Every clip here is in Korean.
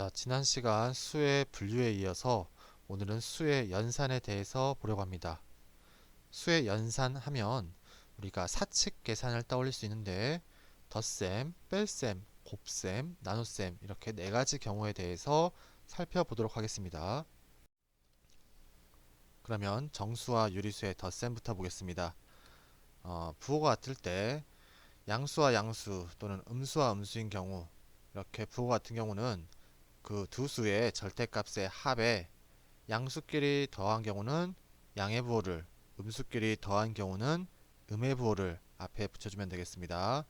자, 지난 시간 수의 분류에 이어서 오늘은 수의 연산에 대해서 보려고 합니다. 수의 연산하면 우리가 사칙 계산을 떠올릴 수 있는데 덧셈, 뺄셈, 곱셈, 나눗셈 이렇게 네 가지 경우에 대해서 살펴보도록 하겠습니다. 그러면 정수와 유리수의 덧셈부터 보겠습니다. 부호가 같을 때 양수와 양수 또는 음수와 음수인 경우 이렇게 부호 같은 경우는 그 두 수의 절대값의 합에 양수끼리 더한 경우는 양의 부호를, 음수끼리 더한 경우는 음의 부호를 앞에 붙여주면 되겠습니다.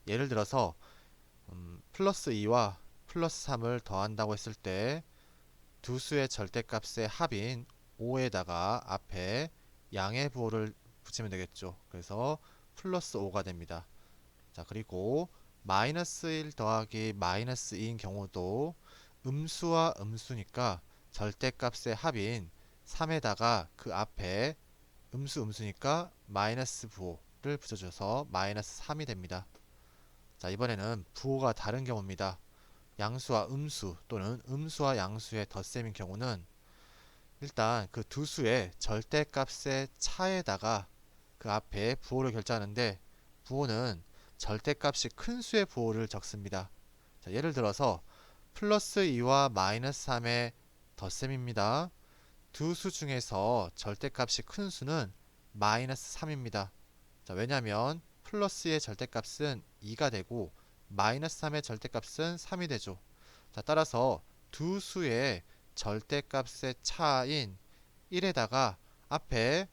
예를 들어서 플러스 2와 플러스 3을 더한다고 했을 때 두 수의 절대값의 합인 5에다가 앞에 양의 부호를 붙이면 되겠죠. 그래서 플러스 5가 됩니다. 자, 그리고 마이너스 1 더하기 마이너스 2인 경우도 음수와 음수니까 절대값의 합인 3에다가 그 앞에 음수니까 마이너스 부호를 붙여줘서 마이너스 3이 됩니다. 자, 이번에는 부호가 다른 경우입니다. 양수와 음수 또는 음수와 양수의 덧셈인 경우는 일단 그 두 수의 절대값의 차에다가 그 앞에 부호를 결제하는데 부호는 절대값이 큰 수의 부호를 적습니다. 자, 예를 들어서 플러스 2와 마이너스 3의 덧셈입니다. 두 수 중에서 절대값이 큰 수는 마이너스 3입니다. 자, 왜냐하면 플러스의 절대값은 2가 되고 마이너스 3의 절대값은 3이 되죠. 자, 따라서 두 수의 절대값의 차인 1에다가 앞에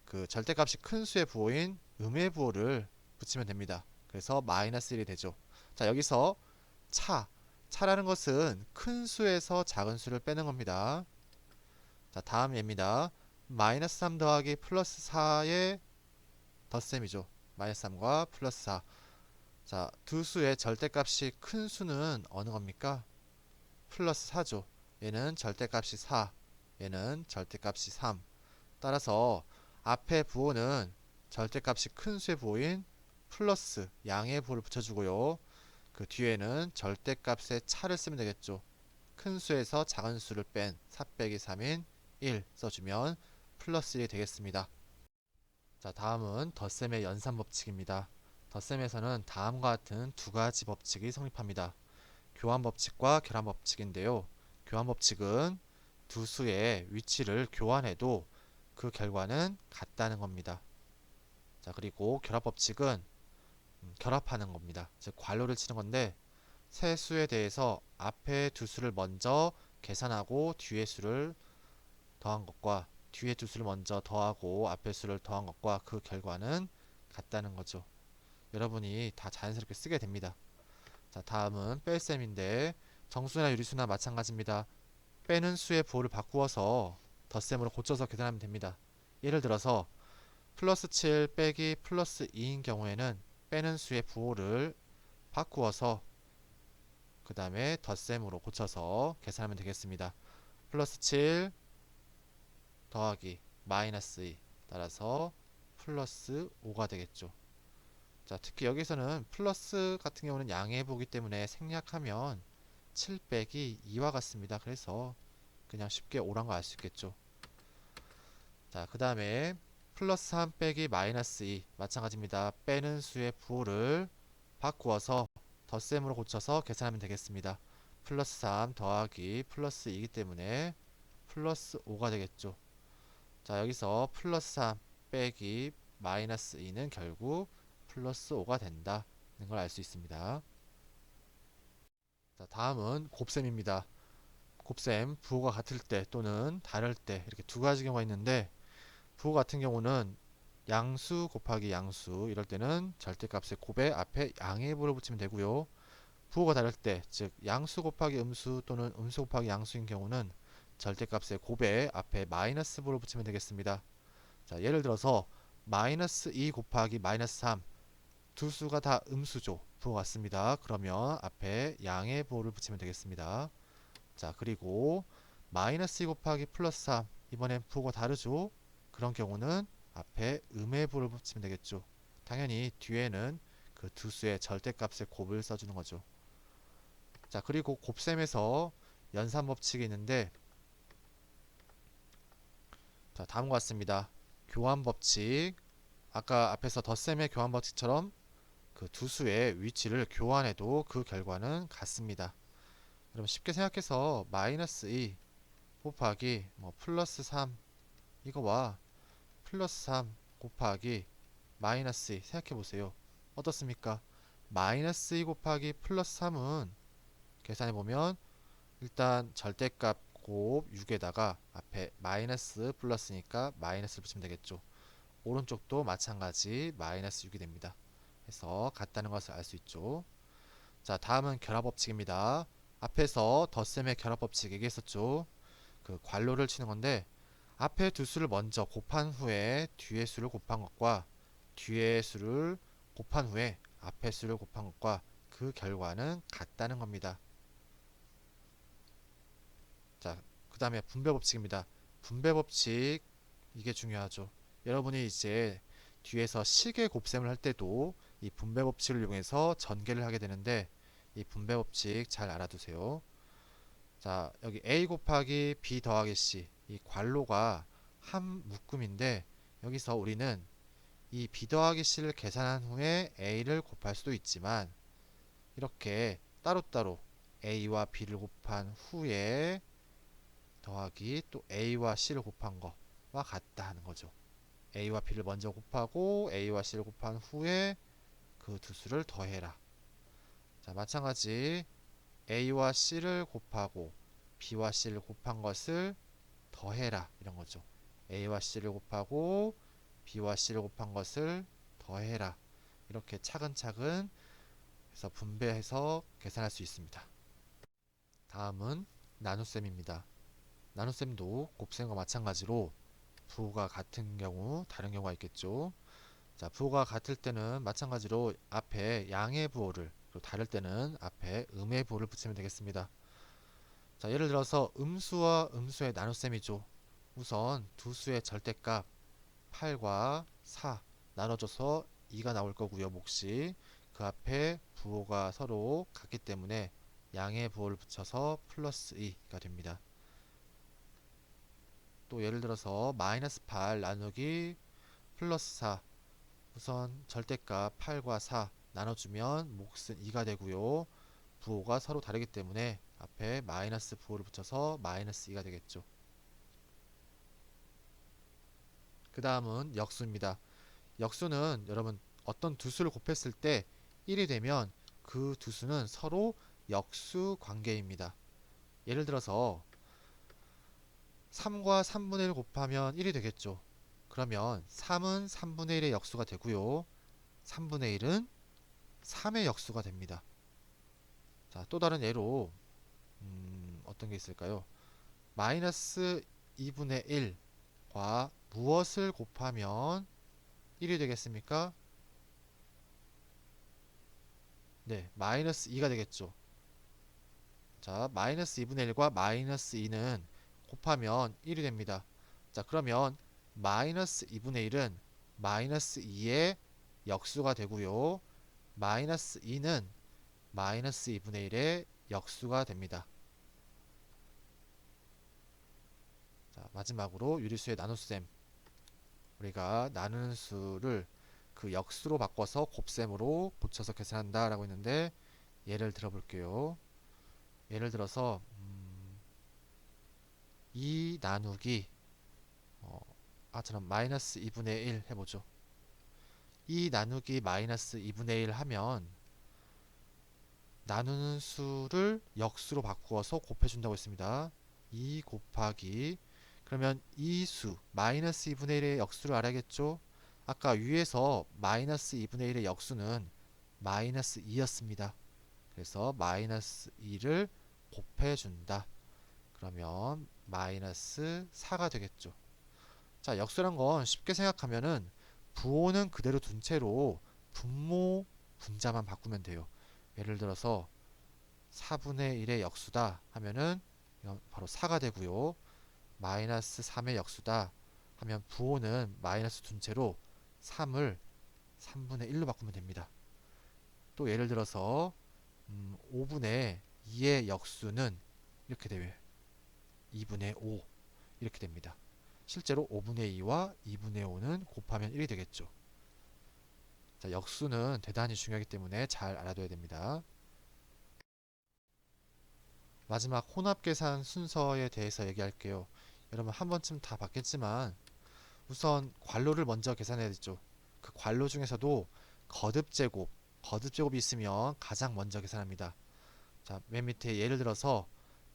그 절대값이 큰 수의 부호인 음의 부호를 붙이면 됩니다. 그래서 마이너스 1이 되죠. 자, 여기서 차라는 것은 큰 수에서 작은 수를 빼는 겁니다. 자, 다음 예입니다. 마이너스 3 더하기 플러스 4의 덧셈이죠. 마이너스 3과 플러스 4. 자, 두 수의 절대값이 큰 수는 어느 겁니까? 플러스 4죠. 얘는 절대값이 4, 얘는 절대값이 3. 따라서 앞에 부호는 절대값이 큰 수의 부호인 플러스 양의 부호를 붙여주고요. 그 뒤에는 절대값의 차를 쓰면 되겠죠. 큰 수에서 작은 수를 뺀 4 빼기 3인 1 써주면 플러스 1이 되겠습니다. 자, 다음은 덧셈의 연산 법칙입니다. 덧셈에서는 다음과 같은 두 가지 법칙이 성립합니다. 교환 법칙과 결합 법칙인데요. 교환 법칙은 두 수의 위치를 교환해도 그 결과는 같다는 겁니다. 자, 그리고 결합 법칙은 결합하는 겁니다. 즉 괄호를 치는 건데 세 수에 대해서 앞에 두 수를 먼저 계산하고 뒤에 수를 더한 것과 뒤에 두 수를 먼저 더하고 앞에 수를 더한 것과 그 결과는 같다는 거죠. 여러분이 다 자연스럽게 쓰게 됩니다. 자, 다음은 뺄셈인데 정수나 유리수나 마찬가지입니다. 빼는 수의 부호를 바꾸어서 덧셈으로 고쳐서 계산하면 됩니다. 예를 들어서 플러스 7 빼기 플러스 2인 경우에는 빼는 수의 부호를 바꾸어서 그 다음에 덧셈으로 고쳐서 계산하면 되겠습니다. 플러스 7 더하기 마이너스 2 따라서 플러스 5가 되겠죠. 자, 특히 여기서는 플러스 같은 경우는 양의 부호이기 때문에 생략하면 7 빼기 2와 같습니다. 그래서 그냥 쉽게 5란 거 알 수 있겠죠. 자, 그 다음에 플러스 3 빼기 마이너스 2 마찬가지입니다. 빼는 수의 부호를 바꾸어서 덧셈으로 고쳐서 계산하면 되겠습니다. 플러스 3 더하기 플러스 2이기 때문에 플러스 5가 되겠죠. 자, 여기서 플러스 3 빼기 마이너스 2는 결국 플러스 5가 된다는 걸 알 수 있습니다. 자, 다음은 곱셈입니다. 곱셈 부호가 같을 때 또는 다를 때 이렇게 두 가지 경우가 있는데 부호 같은 경우는 양수 곱하기 양수 이럴 때는 절대값의 곱에 앞에 양의 부호를 붙이면 되고요. 부호가 다를 때, 즉 양수 곱하기 음수 또는 음수 곱하기 양수인 경우는 절대값의 곱에 앞에 마이너스 부호를 붙이면 되겠습니다. 자, 예를 들어서 마이너스 2 곱하기 마이너스 3 두 수가 다 음수죠. 부호 같습니다. 그러면 앞에 양의 부호를 붙이면 되겠습니다. 자, 그리고 마이너스 2 곱하기 플러스 3 이번엔 부호가 다르죠. 그런 경우는 앞에 음의 부호를 붙이면 되겠죠. 당연히 뒤에는 그 두 수의 절대값의 곱을 써주는 거죠. 자, 그리고 곱셈에서 연산 법칙이 있는데, 자, 다음과 같습니다. 교환 법칙. 아까 앞에서 덧셈의 교환 법칙처럼 그 두 수의 위치를 교환해도 그 결과는 같습니다. 그럼 쉽게 생각해서 마이너스 2 곱하기 뭐 플러스 3 이거와 플러스 3 곱하기 마이너스 2 생각해 보세요. 어떻습니까? 마이너스 2 곱하기 플러스 3은 계산해 보면 일단 절대값 곱 6에다가 앞에 마이너스 플러스니까 마이너스를 붙이면 되겠죠. 오른쪽도 마찬가지 마이너스 6이 됩니다. 그래서 같다는 것을 알 수 있죠. 자, 다음은 결합법칙입니다. 앞에서 덧셈의 결합법칙 얘기했었죠. 그 괄호를 치는 건데 앞에 두 수를 먼저 곱한 후에 뒤에 수를 곱한 것과 뒤에 수를 곱한 후에 앞에 수를 곱한 것과 그 결과는 같다는 겁니다. 자, 그 다음에 분배법칙입니다. 분배법칙 이게 중요하죠. 여러분이 이제 뒤에서 시계 곱셈을 할 때도 이 분배법칙을 이용해서 전개를 하게 되는데 이 분배법칙 잘 알아두세요. 자, 여기 A 곱하기 B 더하기 C 이 괄호가 한 묶음인데 여기서 우리는 이 B 더하기 C를 계산한 후에 A를 곱할 수도 있지만 이렇게 따로따로 A와 B를 곱한 후에 더하기 또 A와 C를 곱한 거와 같다 하는 거죠. A와 B를 먼저 곱하고 A와 C를 곱한 후에 그 두 수를 더해라. 자, 마찬가지 A와 C를 곱하고 B와 C를 곱한 것을 더해라 이런 거죠. A와 C를 곱하고 B와 C를 곱한 것을 더해라. 이렇게 차근차근 해서 분배해서 계산할 수 있습니다. 다음은 나눗셈입니다. 나눗셈도 곱셈과 마찬가지로 부호가 같은 경우 다른 경우가 있겠죠. 자, 부호가 같을 때는 마찬가지로 앞에 양의 부호를 그리고 다를 때는 앞에 음의 부호를 붙이면 되겠습니다. 자, 예를 들어서 음수와 음수의 나눗셈이죠. 우선 두 수의 절대값 8과 4 나눠줘서 2가 나올 거고요. 몫이 그 앞에 부호가 서로 같기 때문에 양의 부호를 붙여서 플러스 2가 됩니다. 또 예를 들어서 마이너스 8 나누기 플러스 4 우선 절대값 8과 4 나눠주면 몫은 2가 되고요. 부호가 서로 다르기 때문에 앞에 마이너스 부호를 붙여서 마이너스 2가 되겠죠. 그 다음은 역수입니다. 역수는 여러분 어떤 두 수를 곱했을 때 1이 되면 그 두 수는 서로 역수 관계입니다. 예를 들어서 3과 3분의 1 곱하면 1이 되겠죠. 그러면 3은 3분의 1의 역수가 되고요. 3분의 1은 3의 역수가 됩니다. 자, 또 다른 예로 어떤 게 있을까요? 마이너스 2분의 1과 무엇을 곱하면 1이 되겠습니까? 네, 마이너스 2가 되겠죠. 자, 마이너스 2분의 1과 마이너스 2는 곱하면 1이 됩니다. 자, 그러면 마이너스 2분의 1은 마이너스 2의 역수가 되고요. 마이너스 2는 마이너스 2분의 1의 역수가 됩니다. 자, 마지막으로 유리수의 나눗셈. 우리가 나누는 수를 그 역수로 바꿔서 곱셈으로 붙여서 계산한다 라고 했는데 예를 들어 볼게요. 예를 들어서 2 나누기 저는 마이너스 2분의 1 해보죠. 2 나누기 마이너스 2분의 1 하면 나누는 수를 역수로 바꾸어서 곱해준다고 했습니다. 2 곱하기 그러면 이 수 마이너스 2분의 1의 역수를 알아야겠죠? 아까 위에서 마이너스 2분의 1의 역수는 마이너스 2였습니다. 그래서 마이너스 2를 곱해준다. 그러면 마이너스 4가 되겠죠. 자, 역수란 건 쉽게 생각하면은 부호는 그대로 둔 채로 분모 분자만 바꾸면 돼요. 예를 들어서 4분의 1의 역수다 하면은 이건 바로 4가 되고요. 마이너스 3의 역수다 하면 부호는 마이너스 둔 채로 3을 3분의 1로 바꾸면 됩니다. 또 예를 들어서 5분의 2의 역수는 이렇게 되면 2분의 5 이렇게 됩니다. 실제로 5분의 2와 2분의 5는 곱하면 1이 되겠죠. 자, 역수는 대단히 중요하기 때문에 잘 알아둬야 됩니다. 마지막 혼합계산 순서에 대해서 얘기할게요. 여러분 한 번쯤 다 봤겠지만 우선 괄호를 먼저 계산해야 되죠. 그 괄호 중에서도 거듭제곱, 거듭제곱이 있으면 가장 먼저 계산합니다. 자, 맨 밑에 예를 들어서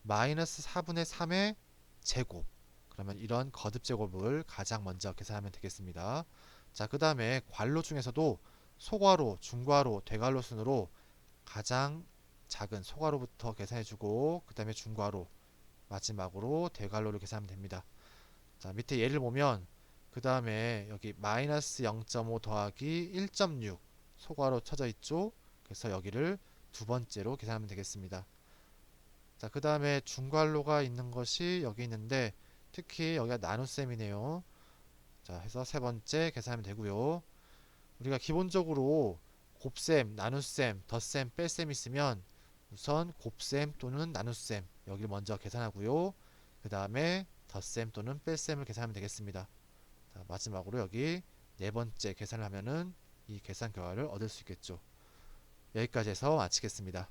마이너스 4분의 3의 제곱. 그러면 이런 거듭제곱을 가장 먼저 계산하면 되겠습니다. 자, 그 다음에 괄호 중에서도 소괄호, 중괄호, 대괄호 순으로 가장 작은 소괄호부터 계산해주고 그 다음에 중괄호, 마지막으로 대괄호를 계산하면 됩니다. 자, 밑에 예를 보면 그 다음에 여기 마이너스 0.5 더하기 1.6 소괄호 쳐져 있죠. 그래서 여기를 두 번째로 계산하면 되겠습니다. 자, 그 다음에 중괄호가 있는 것이 여기 있는데 특히 여기가 나눗셈이네요. 자, 해서 세 번째 계산하면 되고요. 우리가 기본적으로 곱셈, 나눗셈, 덧셈, 뺄셈 있으면 우선 곱셈 또는 나눗셈 여기를 먼저 계산하고요. 그 다음에 덧셈 또는 뺄셈을 계산하면 되겠습니다. 자, 마지막으로 여기 네 번째 계산을 하면은 이 계산 결과를 얻을 수 있겠죠. 여기까지 해서 마치겠습니다.